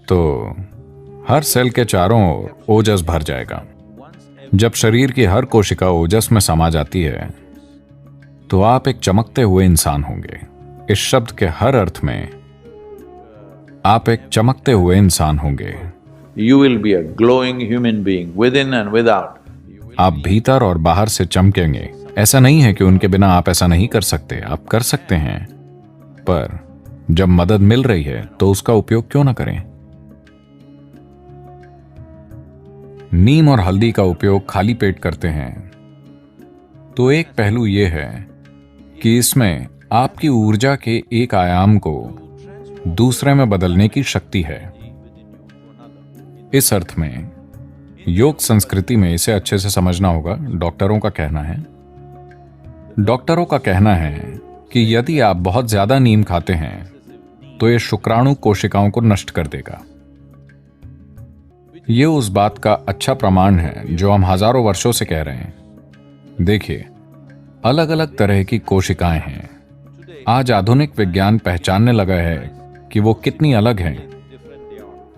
तो हर सेल के चारों ओर ओजस भर जाएगा। जब शरीर की हर कोशिका ओजस में समा जाती है तो आप एक चमकते हुए इंसान होंगे। इस शब्द के हर अर्थ में आप एक चमकते हुए इंसान होंगे। You will be a glowing human being within and without. आप भीतर और बाहर से चमकेंगे। ऐसा नहीं है कि उनके बिना आप ऐसा नहीं कर सकते, आप कर सकते हैं, पर जब मदद मिल रही है तो उसका उपयोग क्यों ना करें। नीम और हल्दी का उपयोग खाली पेट करते हैं तो एक पहलू यह है कि इसमें आपकी ऊर्जा के एक आयाम को दूसरे में बदलने की शक्ति है। इस अर्थ में योग संस्कृति में इसे अच्छे से समझना होगा। डॉक्टरों का कहना है कि यदि आप बहुत ज्यादा नीम खाते हैं तो यह शुक्राणु कोशिकाओं को नष्ट कर देगा। यह उस बात का अच्छा प्रमाण है जो हम हजारों वर्षों से कह रहे हैं। देखिए, अलग अलग तरह की कोशिकाएं हैं। आज आधुनिक विज्ञान पहचानने लगा है कि वो कितनी अलग हैं।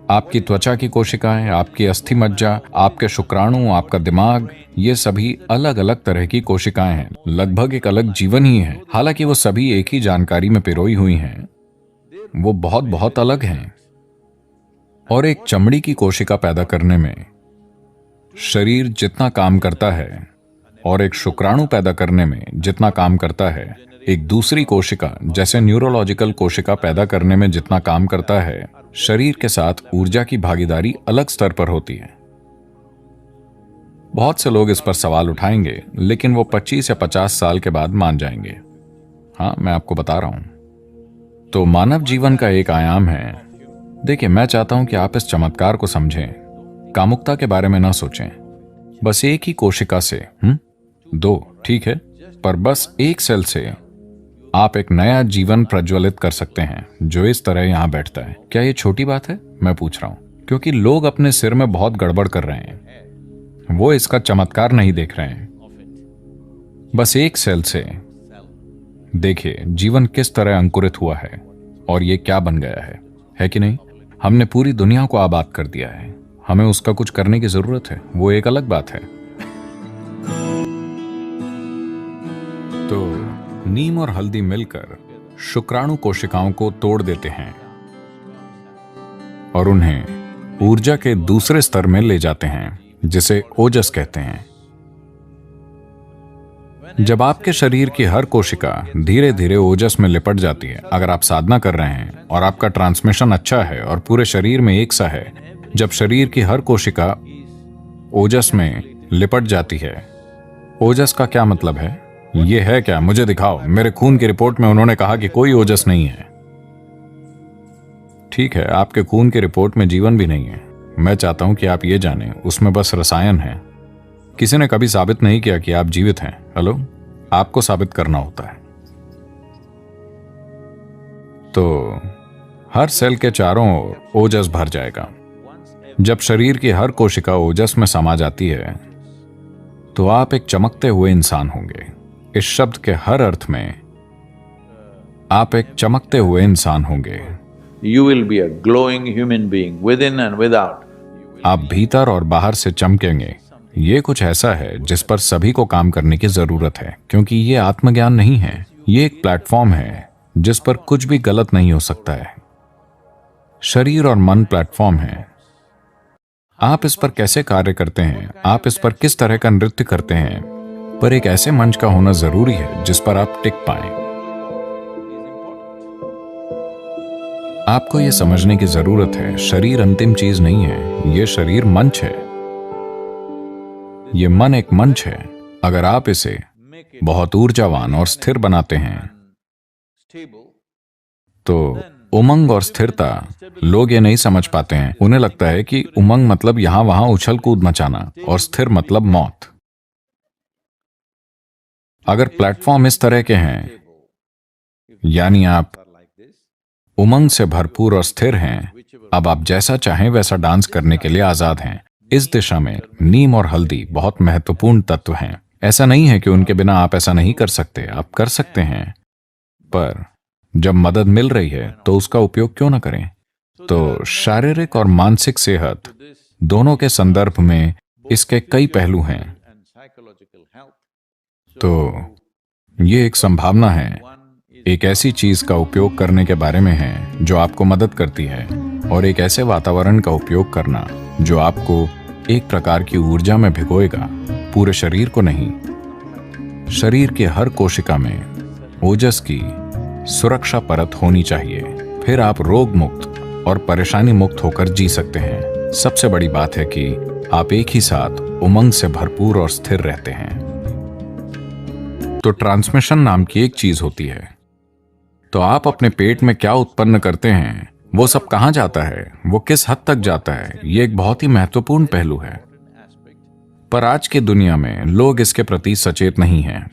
आपकी त्वचा की कोशिकाएं, आपकी अस्थि मज्जा, आपके शुक्राणु, आपका दिमाग, ये सभी अलग अलग तरह की कोशिकाएं हैं। लगभग एक अलग जीवन ही है। हालांकि वो सभी एक ही जानकारी में पिरोई हुई हैं, वो बहुत बहुत अलग हैं। और एक चमड़ी की कोशिका पैदा करने में शरीर जितना काम करता है और एक शुक्राणु पैदा करने में जितना काम करता है, एक दूसरी कोशिका जैसे न्यूरोलॉजिकल कोशिका पैदा करने में जितना काम करता है, शरीर के साथ ऊर्जा की भागीदारी अलग स्तर पर होती है। बहुत से लोग इस पर सवाल उठाएंगे, लेकिन वो 25 या 50 साल के बाद मान जाएंगे। हाँ, मैं आपको बता रहा हूं। तो मानव जीवन का एक आयाम है। देखिए, मैं चाहता हूं कि आप इस चमत्कार को समझें। कामुकता के बारे में ना सोचें। बस एक ही कोशिका से 2, ठीक है, पर बस एक सेल से आप एक नया जीवन प्रज्वलित कर सकते हैं जो इस तरह यहां बैठता है। क्या ये छोटी बात है? मैं पूछ रहा हूं, क्योंकि लोग अपने सिर में बहुत गड़बड़ कर रहे हैं। वो इसका चमत्कार नहीं देख रहे हैं। बस एक सेल से देखिए जीवन किस तरह अंकुरित हुआ है और ये क्या बन गया है कि नहीं? हमने पूरी दुनिया को आबाद कर दिया है। हमें उसका कुछ करने की जरूरत है, वो एक अलग बात है। तो नीम और हल्दी मिलकर शुक्राणु कोशिकाओं को तोड़ देते हैं और उन्हें ऊर्जा के दूसरे स्तर में ले जाते हैं, जिसे ओजस कहते हैं। जब आपके शरीर की हर कोशिका धीरे धीरे ओजस में लिपट जाती है, अगर आप साधना कर रहे हैं और आपका ट्रांसमिशन अच्छा है और पूरे शरीर में एक सा है, जब शरीर की हर कोशिका ओजस में लिपट जाती है, ओजस का क्या मतलब है? ये है क्या? मुझे दिखाओ। मेरे खून की रिपोर्ट में उन्होंने कहा कि कोई ओजस नहीं है। ठीक है, आपके खून की रिपोर्ट में जीवन भी नहीं है। मैं चाहता हूं कि आप ये जानें, उसमें बस रसायन है। किसी ने कभी साबित नहीं किया कि आप जीवित हैं। हेलो, आपको साबित करना होता है। तो हर सेल के चारों ओर ओजस भर जाएगा। जब शरीर की हर कोशिका ओजस में समा जाती है तो आप एक चमकते हुए इंसान होंगे। इस शब्द के हर अर्थ में आप एक चमकते हुए इंसान होंगे। You will be a glowing human being within and without. आप भीतर और बाहर से चमकेंगे। ये कुछ ऐसा है जिस पर सभी को काम करने की जरूरत है, क्योंकि ये आत्मज्ञान नहीं है। ये एक प्लेटफॉर्म है जिस पर कुछ भी गलत नहीं हो सकता है। शरीर और मन प्लेटफॉर्म है। आप इस पर कैसे कार्य करते हैं, आप इस पर किस तरह का नृत्य करते हैं, पर एक ऐसे मंच का होना जरूरी है जिस पर आप टिक पाएं। आपको यह समझने की जरूरत है, शरीर अंतिम चीज नहीं है। यह शरीर मंच है। यह मन एक मंच है। अगर आप इसे बहुत ऊर्जावान और स्थिर बनाते हैं तो उमंग और स्थिरता, लोग ये नहीं समझ पाते हैं। उन्हें लगता है कि उमंग मतलब यहां वहां उछल कूद मचाना और स्थिर मतलब मौत। अगर प्लेटफॉर्म इस तरह के हैं, यानी आप उमंग से भरपूर और स्थिर हैं, अब आप जैसा चाहें वैसा डांस करने के लिए आजाद हैं। इस दिशा में नीम और हल्दी बहुत महत्वपूर्ण तत्व हैं। ऐसा नहीं है कि उनके बिना आप ऐसा नहीं कर सकते, आप कर सकते हैं, पर जब मदद मिल रही है तो उसका उपयोग क्यों ना करें। तो शारीरिक और मानसिक सेहत दोनों के संदर्भ में इसके कई पहलू हैं। तो ये एक संभावना है, एक ऐसी चीज का उपयोग करने के बारे में है जो आपको मदद करती है, और एक ऐसे वातावरण का उपयोग करना जो आपको एक प्रकार की ऊर्जा में भिगोएगा, पूरे शरीर को नहीं। शरीर के हर कोशिका में ओजस की सुरक्षा परत होनी चाहिए, फिर आप रोग मुक्त और परेशानी मुक्त होकर जी सकते हैं। सबसे बड़ी बात है कि आप एक ही साथ उमंग से भरपूर और स्थिर रहते हैं। तो ट्रांसमिशन नाम की एक चीज होती है। तो आप अपने पेट में क्या उत्पन्न करते हैं, वो सब कहां जाता है, वो किस हद तक जाता है, ये एक बहुत ही महत्वपूर्ण पहलू है। पर आज की दुनिया में लोग इसके प्रति सचेत नहीं हैं।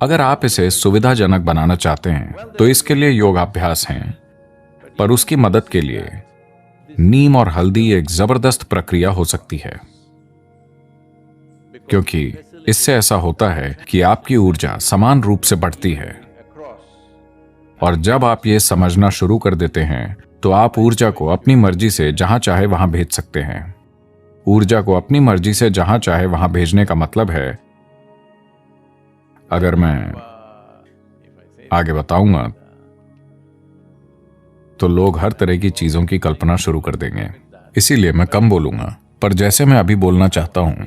अगर आप इसे सुविधाजनक बनाना चाहते हैं तो इसके लिए योगाभ्यास हैं, पर उसकी मदद के लिए नीम और हल्दी एक जबरदस्त प्रक्रिया हो सकती है, क्योंकि इससे ऐसा होता है कि आपकी ऊर्जा समान रूप से बढ़ती है। और जब आप ये समझना शुरू कर देते हैं तो आप ऊर्जा को अपनी मर्जी से जहां चाहे वहां भेज सकते हैं। ऊर्जा को अपनी मर्जी से जहां चाहे वहां भेजने का मतलब है, अगर मैं आगे बताऊंगा तो लोग हर तरह की चीजों की कल्पना शुरू कर देंगे, इसीलिए मैं कम बोलूंगा। पर जैसे मैं अभी बोलना चाहता हूं,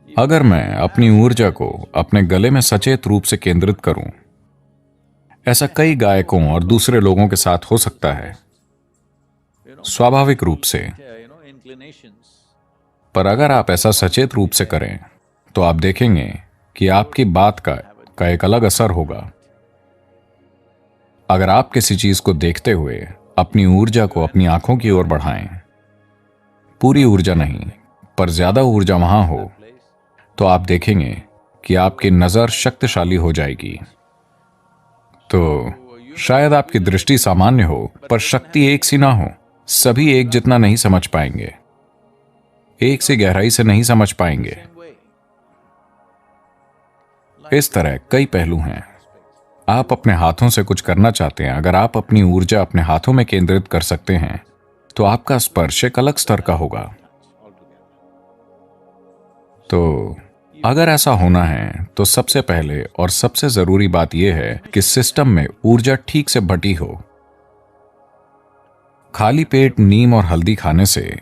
अगर मैं अपनी ऊर्जा को अपने गले में सचेत रूप से केंद्रित करूं, ऐसा कई गायकों और दूसरे लोगों के साथ हो सकता है, स्वाभाविक रूप से। पर अगर आप ऐसा सचेत रूप से करें तो आप देखेंगे कि आपकी बात का एक अलग असर होगा। अगर आप किसी चीज को देखते हुए अपनी ऊर्जा को अपनी आंखों की ओर बढ़ाएं, पूरी ऊर्जा नहीं पर ज्यादा ऊर्जा वहां हो, तो आप देखेंगे कि आपकी नजर शक्तिशाली हो जाएगी। तो शायद आपकी दृष्टि सामान्य हो पर शक्ति एक सी ना हो। सभी एक जितना नहीं समझ पाएंगे, एक सी गहराई से नहीं समझ पाएंगे। इस तरह कई पहलू हैं। आप अपने हाथों से कुछ करना चाहते हैं, अगर आप अपनी ऊर्जा अपने हाथों में केंद्रित कर सकते हैं तो आपका स्पर्श एक अलग स्तर का होगा। तो अगर ऐसा होना है तो सबसे पहले और सबसे जरूरी बात यह है कि सिस्टम में ऊर्जा ठीक से बटी हो। खाली पेट नीम और हल्दी खाने से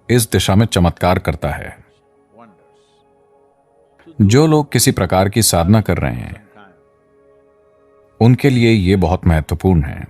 इस दिशा में चमत्कार करता है। जो लोग किसी प्रकार की साधना कर रहे हैं उनके लिए यह बहुत महत्वपूर्ण है।